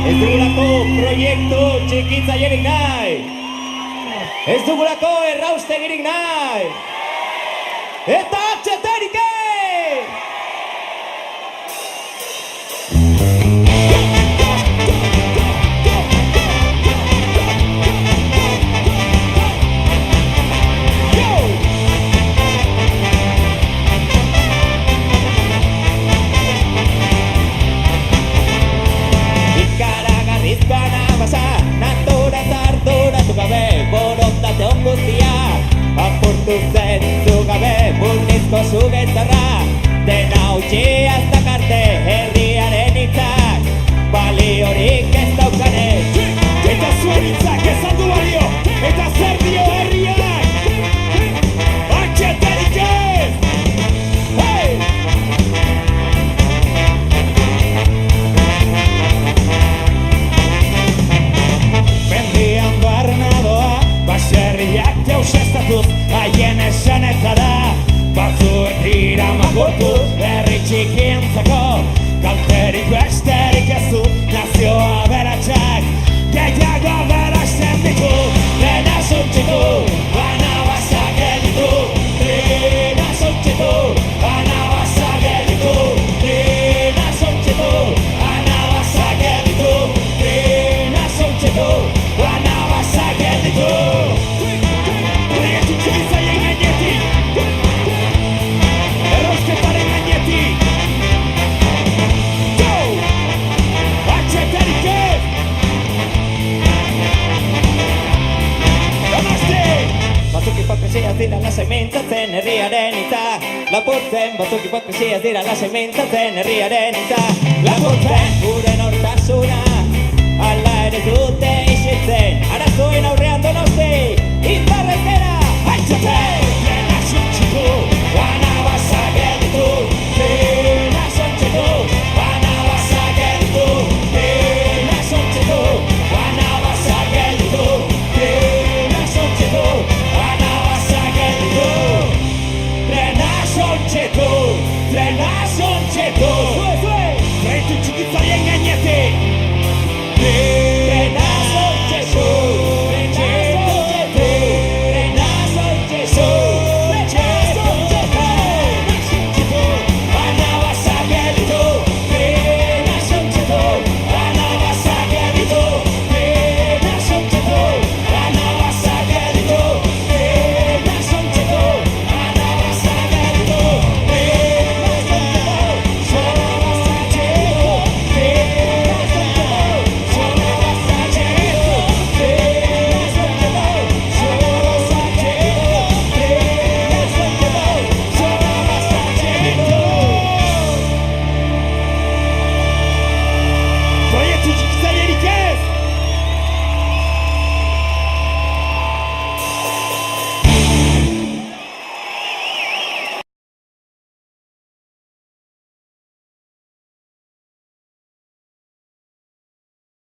Ez dugulako proiektu txikitzailerik nahi. Ez dugulako erraustegirik nahi. Eta atxeterik borondate on guztia apurtu zentu gabe burnizko zugetzarra dena utxia ez dakarte herriaren hitzak baliorik ez daukane eta zuen hitzak ezan du balio eta zer dio herriak atxeterik ez hey! Mendian barnadoa baserriak jauzestatuz haien esanetara batzuek dira makurtu herri txikientzako kalterik besterik ez du nazioa aberatsak gehiago aberasten ditu dena zuntzitu anabazak editu dena zuntzitu anabazak editu dena zuntzitu anabazak editu dena zuntzitu anabazak editu Hipokreziaz dira lasai mintzatzen herriaren hitza lapurtzen, batzuk hipokreziaz dira lasai mintzatzen herriaren hitza lapurtzen, gure nortasuna ala ere dute isiltzen